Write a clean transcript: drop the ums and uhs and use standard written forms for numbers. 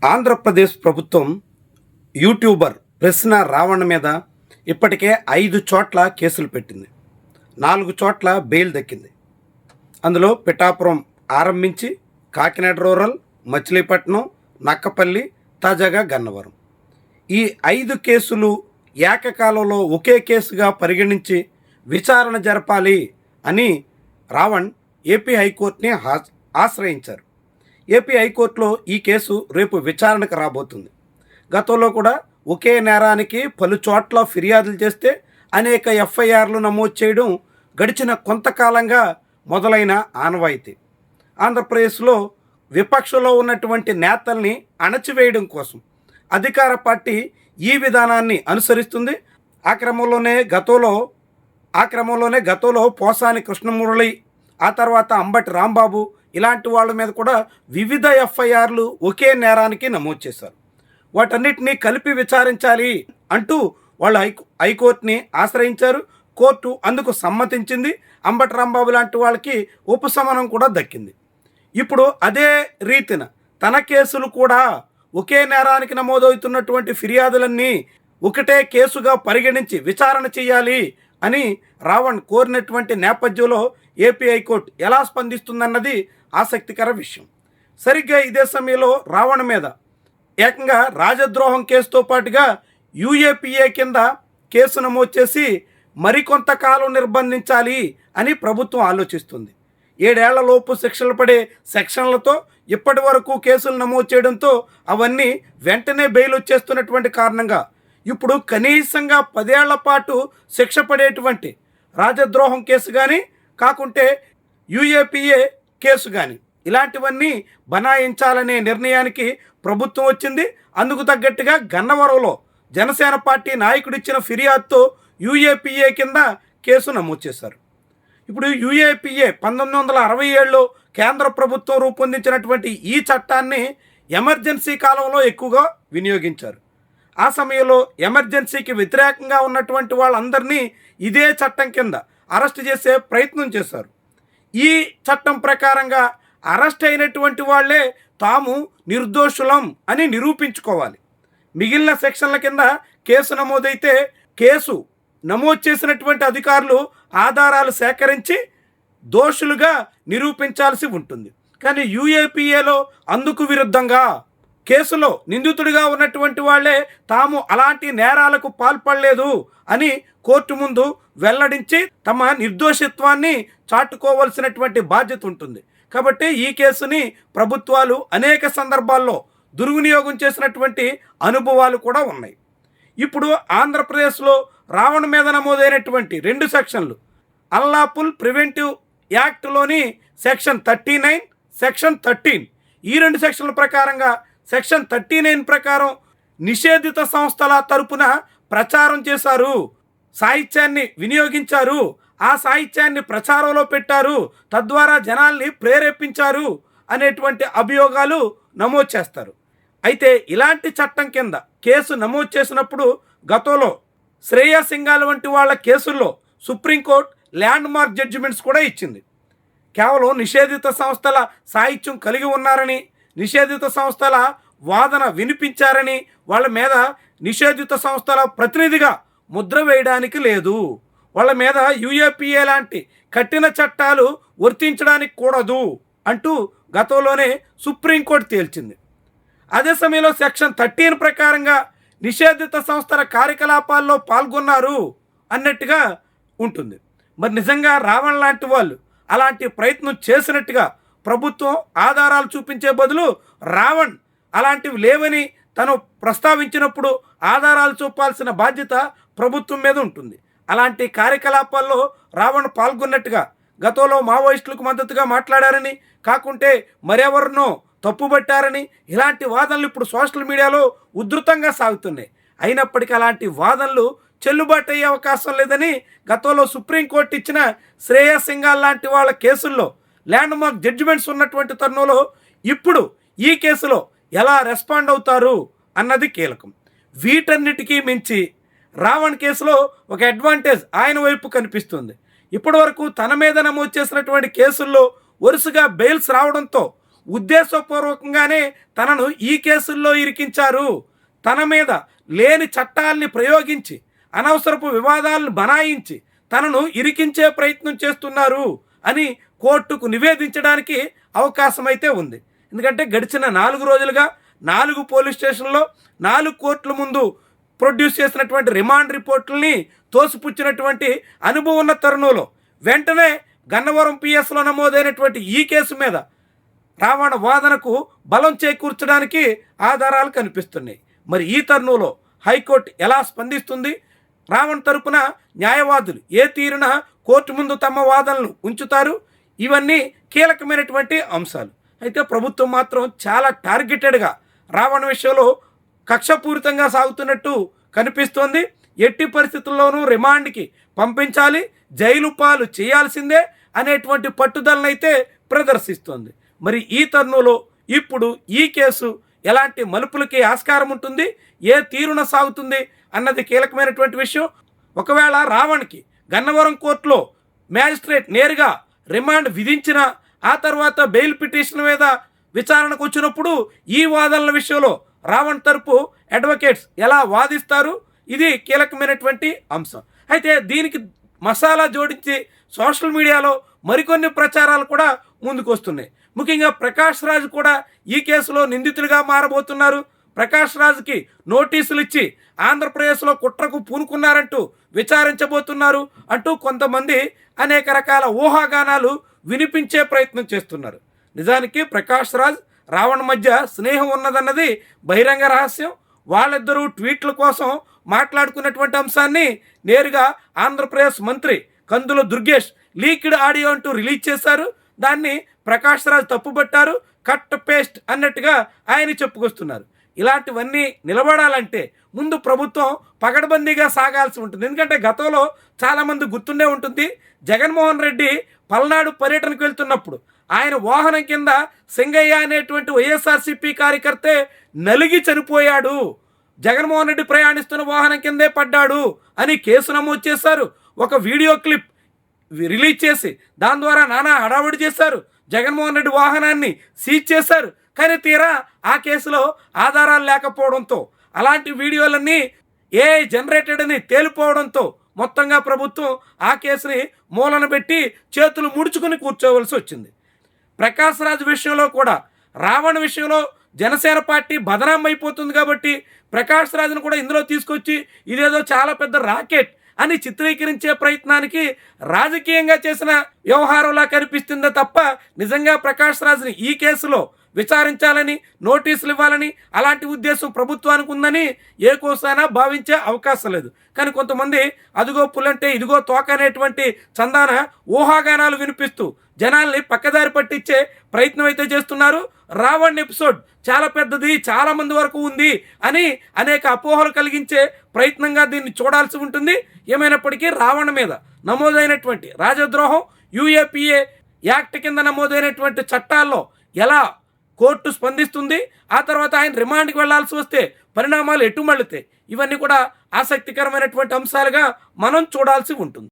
ఆంధ్రప్రదేశ్ ప్రభుత్వం యూట్యూబర్ ప్రశ్న రావణ్ మీద ఇప్పటికే 5 చోట్ల కేసులు పెట్టింది. 4 చోట్ల బెయిల్ దక్కింది. అందులో పిఠాపురం ఆరంభించి కాకినాడ రూరల్, మచిలీపట్నం, నక్కపల్లి, తాజాగా గన్నవరం. ఈ 5 కేసులు ఏకకాలంలో ఒకే కేసుగా పరిగణించి విచారణ జరపాలి అని రావణ్ ఏపీ హైకోర్టుని ఆశ్రయించారు. ఏపీ హైకోర్టులో ఈ కేసు రేపు విచారణకు రాబోతుంది. గతంలో కూడా ఒకే నేరానికి పలు చోట్ల ఫిర్యాదులు చేస్తే అనేక ఎఫ్ఐఆర్లు నమోదు చేయడం గడిచిన కొంతకాలంగా మొదలైన ఆనవాయితీ. ఆంధ్రప్రదేశ్లో విపక్షంలో ఉన్నటువంటి నేతల్ని అణచివేయడం కోసం అధికార పార్టీ ఈ విధానాన్ని అనుసరిస్తుంది. ఆ క్రమంలోనే గతంలో పోసాని కృష్ణమురళి, ఆ తర్వాత అంబటి రాంబాబు ఇలాంటి వాళ్ళ మీద కూడా వివిధ ఎఫ్ఐఆర్లు ఒకే నేరానికి నమోదు చేశారు. వాటన్నిటినీ కలిపి విచారించాలి అంటూ వాళ్ళు హైకోర్టుని ఆశ్రయించారు. కోర్టు అందుకు సమ్మతించింది. అంబటి రాంబాబు లాంటి వాళ్ళకి ఉపశమనం కూడా దక్కింది. ఇప్పుడు అదే రీతిన తన కేసులు కూడా ఒకే నేరానికి నమోదవుతున్నటువంటి ఫిర్యాదులన్నీ ఒకటే కేసుగా పరిగణించి విచారణ చేయాలి అని రావణ్ కోరినటువంటి నేపథ్యంలో ఏపీ హైకోర్టు ఎలా స్పందిస్తుందన్నది ఆసక్తికర విషయం. సరిగ్గా ఇదే సమయంలో రావణ్ మీద ఏకంగా రాజద్రోహం కేసుతో పాటుగా యూఏపీఏ కింద కేసు నమోదు చేసి మరికొంతకాలం నిర్బంధించాలి అని ప్రభుత్వం ఆలోచిస్తుంది. 7 ఏళ్లలోపు శిక్షలు పడే సెక్షన్లతో ఇప్పటి వరకు కేసులు నమోదు చేయడంతో అవన్నీ వెంటనే బెయిల్ వచ్చేస్తున్నటువంటి కారణంగా ఇప్పుడు కనీసంగా 10 ఏళ్ల పాటు శిక్ష పడేటువంటి రాజద్రోహం కేసు కానీ కాకుంటే యూఏపీఏ కేసు కానీ ఇలాంటివన్నీ బనాయించాలనే నిర్ణయానికి ప్రభుత్వం వచ్చింది. అందుకు తగ్గట్టుగా గన్నవరంలో జనసేన పార్టీ నాయకుడిచ్చిన ఫిర్యాదుతో యూఏపీఏ కింద కేసు నమోదు చేశారు. ఇప్పుడు యూఏపీఏ 1967లో కేంద్ర ప్రభుత్వం రూపొందించినటువంటి ఈ చట్టాన్ని ఎమర్జెన్సీ కాలంలో ఎక్కువగా వినియోగించారు. ఆ సమయంలో ఎమర్జెన్సీకి వ్యతిరేకంగా ఉన్నటువంటి వాళ్ళందరినీ ఇదే చట్టం కింద అరెస్ట్ చేసే ప్రయత్నం చేశారు. ఈ చట్టం ప్రకారంగా అరెస్ట్ అయినటువంటి వాళ్ళే తాము నిర్దోషులం అని నిరూపించుకోవాలి. మిగిలిన సెక్షన్ల కింద కేసు నమోదైతే కేసు నమోదు చేసినటువంటి అధికారులు ఆధారాలు సేకరించి దోషులుగా నిరూపించాల్సి ఉంటుంది. కానీ యూఏపీఏలో అందుకు విరుద్ధంగా కేసులో నిందితుడిగా ఉన్నటువంటి వాళ్ళే తాము అలాంటి నేరాలకు పాల్పడలేదు అని కోర్టు ముందు వెల్లడించి తమ నిర్దోషిత్వాన్ని చాటుకోవాల్సినటువంటి బాధ్యత ఉంటుంది. కాబట్టి ఈ కేసుని ప్రభుత్వాలు అనేక సందర్భాల్లో దుర్వినియోగం చేసినటువంటి అనుభవాలు కూడా ఉన్నాయి. ఇప్పుడు ఆంధ్రప్రదేశ్లో రావణ్ మీద నమోదైనటువంటి 2 సెక్షన్లు అన్లాఫుల్ ప్రివెంటివ్ యాక్ట్లోని సెక్షన్ 39, సెక్షన్ 13 ఈ 2 సెక్షన్ల ప్రకారంగా సెక్షన్ 39 ప్రకారం నిషేధిత సంస్థల తరపున ప్రచారం చేశారు, సాహిత్యాన్ని వినియోగించారు, ఆ సాహిత్యాన్ని ప్రచారంలో పెట్టారు, తద్వారా జనాల్ని ప్రేరేపించారు అనేటువంటి అభియోగాలు నమోదు చేస్తారు. అయితే ఇలాంటి చట్టం కింద కేసు నమోదు చేసినప్పుడు గతంలో శ్రేయా సింఘాల్ వంటి వాళ్ళ కేసుల్లో సుప్రీంకోర్టు ల్యాండ్ మార్క్ జడ్జిమెంట్స్ కూడా ఇచ్చింది. కేవలం నిషేధిత సంస్థల సాహిత్యం కలిగి ఉన్నారని, నిషేధిత సంస్థల వాదన వినిపించారని వాళ్ళ మీద నిషేధిత సంస్థల ప్రతినిధిగా ముద్ర వేయడానికి లేదు, వాళ్ళ మీద యూఏపీఏ లాంటి కఠిన చట్టాలు వర్తించడానికి కూడదు అంటూ గతంలోనే సుప్రీంకోర్టు తేల్చింది. అదే సమయంలో సెక్షన్ 13 ప్రకారంగా నిషేధిత సంస్థల కార్యకలాపాల్లో పాల్గొన్నారు అన్నట్టుగా ఉంటుంది. మరి నిజంగా రావణ్ లాంటి వాళ్ళు అలాంటి ప్రయత్నం చేసినట్టుగా ప్రభుత్వం ఆధారాలు చూపించే బదులు రావణ్ అలాంటివి లేవని తను ప్రస్తావించినప్పుడు ఆధారాలు చూపాల్సిన బాధ్యత ప్రభుత్వం మీద ఉంటుంది. అలాంటి కార్యకలాపాల్లో రావణ్ పాల్గొన్నట్టుగా గతంలో మావోయిస్టులకు మద్దతుగా మాట్లాడారని కాకుంటే మరెవరినో తప్పుబట్టారని ఇలాంటి వాదనలు ఇప్పుడు సోషల్ మీడియాలో ఉధృతంగా సాగుతున్నాయి. అయినప్పటికీ అలాంటి వాదనలు చెల్లుబాటు అయ్యే అవకాశం లేదని గతంలో సుప్రీంకోర్టు ఇచ్చిన శ్రేయా సింఘాల్ లాంటి వాళ్ళ కేసుల్లో ల్యాండ్ మార్క్ జడ్జిమెంట్స్ ఉన్నటువంటి తరుణంలో ఇప్పుడు ఈ కేసులో ఎలా రెస్పాండ్ అవుతారు అన్నది కీలకం. వీటన్నిటికీ మించి రావణ్ కేసులో ఒక అడ్వాంటేజ్ ఆయన వైపు కనిపిస్తుంది. ఇప్పటి వరకు తన మీద నమోదు చేసినటువంటి కేసుల్లో వరుసగా బెయిల్స్ రావడంతో ఉద్దేశపూర్వకంగానే తనను ఈ కేసుల్లో ఇరికించారు. తన మీద లేని చట్టాల్ని ప్రయోగించి అనవసరపు వివాదాలను బనాయించి తనను ఇరికించే ప్రయత్నం చేస్తున్నారు అని కోర్టుకు నివేదించడానికి అవకాశం అయితే ఉంది. ఎందుకంటే గడిచిన 4 రోజులుగా 4 పోలీస్ స్టేషన్లో 4 కోర్టుల ముందు ప్రొడ్యూస్ చేసినటువంటి రిమాండ్ రిపోర్టుల్ని తోసిపుచ్చినటువంటి అనుభవం ఉన్న తరుణంలో వెంటనే గన్నవరం పిఎస్లో నమోదైనటువంటి ఈ కేసు మీద రావణ వాదనకు బలం చేకూర్చడానికి ఆధారాలు కనిపిస్తున్నాయి. మరి ఈ తరుణంలో హైకోర్టు ఎలా స్పందిస్తుంది, రావణ్ తరపున న్యాయవాదులు ఏ తీరున కోర్టు ముందు తమ వాదనలు ఉంచుతారు, ఇవన్నీ కీలకమైనటువంటి అంశాలు. అయితే ప్రభుత్వం మాత్రం చాలా టార్గెటెడ్గా రావణ్ విషయంలో కక్షపూరితంగా సాగుతున్నట్టు కనిపిస్తోంది. ఎట్టి పరిస్థితుల్లోనూ రిమాండ్కి పంపించాలి, జైలు పాలు చేయాల్సిందే అనేటువంటి పట్టుదలనైతే ప్రదర్శిస్తోంది. మరి ఈ తరుణంలో ఇప్పుడు ఈ కేసు ఎలాంటి మలుపులకి ఆస్కారం ఉంటుంది, ఏ తీరున సాగుతుంది అన్నది కీలకమైనటువంటి విషయం. ఒకవేళ రావణ్కి గన్నవరం కోర్టులో మ్యాజిస్ట్రేట్ నేరుగా రిమాండ్ విధించిన ఆ తర్వాత బెయిల్ పిటిషన్ మీద విచారణకు వచ్చినప్పుడు ఈ వాదనల విషయంలో రావణ్ తరపు అడ్వకేట్స్ ఎలా వాదిస్తారు, ఇది కీలకమైనటువంటి అంశం. అయితే దీనికి మసాలా జోడించి సోషల్ మీడియాలో మరికొన్ని ప్రచారాలు కూడా ముందుకు వస్తున్నాయి. ముఖ్యంగా ప్రకాష్ రాజ్ కూడా ఈ కేసులో నిందితులుగా మారబోతున్నారు. ప్రకాష్ రాజ్కి నోటీసులు ఇచ్చి ఆంధ్రప్రదేశ్లో కుట్రకు పూనుకున్నారంటూ విచారించబోతున్నారు అంటూ కొంతమంది అనేక రకాల ఊహాగానాలు వినిపించే ప్రయత్నం చేస్తున్నారు. నిజానికి ప్రకాష్ రాజ్ రావణ్ మధ్య స్నేహం ఉన్నదన్నది బహిరంగ రహస్యం. వాళ్ళిద్దరూ ట్వీట్ల కోసం మాట్లాడుకున్నటువంటి అంశాన్ని నేరుగా ఆంధ్రప్రదేశ్ మంత్రి కందుల దుర్గేష్ లీక్డ్ ఆడియో అంటూ రిలీజ్ చేశారు. దాన్ని ప్రకాష్ రాజ్ తప్పుపట్టారు, కట్ పేస్ట్ అన్నట్టుగా ఆయన చెప్పుకొస్తున్నారు. ఇలాంటివన్నీ నిలబడాలంటే ముందు ప్రభుత్వం పగడ్బందీగా సాగాల్సి ఉంటుంది. ఎందుకంటే గతంలో చాలామంది గుర్తుండే ఉంటుంది, జగన్మోహన్ రెడ్డి పల్నాడు పర్యటనకు వెళ్తున్నప్పుడు ఆయన వాహనం కింద సింగయ్య అనేటువంటి వైఎస్ఆర్సీపీ కార్యకర్తే నలిగి చనిపోయాడు, జగన్మోహన్ రెడ్డి ప్రయాణిస్తున్న వాహనం కిందే పడ్డాడు అని కేసు నమోదు చేశారు. ఒక వీడియో క్లిప్ రిలీజ్ చేసి దాని ద్వారా నానా హడావుడి చేశారు. జగన్మోహన్ రెడ్డి వాహనాన్ని సీజ్ చేశారు. కానీ తీరా ఆ కేసులో ఆధారాలు లేకపోవడంతో, అలాంటి వీడియోలన్నీ ఏఐ జనరేటెడ్ అని తేలిపోవడంతో మొత్తంగా ప్రభుత్వం ఆ కేసుని మూలన పెట్టి చేతులు ముడుచుకుని కూర్చోవలసి వచ్చింది. ప్రకాష్ రాజ్ విషయంలో కూడా రావణ్ విషయంలో జనసేన పార్టీ బదనాం అయిపోతుంది కాబట్టి ప్రకాష్ రాజ్ను కూడా ఇందులో తీసుకొచ్చి ఇదేదో చాలా పెద్ద రాకెట్ అని చిత్రీకరించే ప్రయత్నానికి రాజకీయంగా చేసిన వ్యవహారంలా కనిపిస్తుందే తప్ప నిజంగా ప్రకాష్ రాజ్ని ఈ కేసులో విచారించాలని, నోటీసులు ఇవ్వాలని అలాంటి ఉద్దేశం ప్రభుత్వానికి ఉందని ఏ కోసానా భావించే అవకాశం లేదు. కానీ కొంతమంది అదిగో పులంటే ఇదిగో తోక అనేటువంటి చందాన ఊహాగానాలు వినిపిస్తూ జనాల్ని పక్కదారి పట్టించే ప్రయత్నం అయితే చేస్తున్నారు. రావణ్ ఎపిసోడ్ చాలా పెద్దది, చాలా మంది వరకు ఉంది అని అనేక అపోహలు కలిగించే ప్రయత్నంగా దీన్ని చూడాల్సి ఉంటుంది. ఏమైనప్పటికీ రావణ్ మీద నమోదైనటువంటి రాజద్రోహం, యూఏపీఏ యాక్ట్ కింద నమోదైనటువంటి చట్టాల్లో ఎలా కోర్టు స్పందిస్తుంది, ఆ తర్వాత ఆయన రిమాండ్కి వెళ్లాల్సి వస్తే పరిణామాలు ఎటు మళ్ళుతాయి, ఇవన్నీ కూడా ఆసక్తికరమైనటువంటి అంశాలుగా మనం చూడాల్సి ఉంటుంది.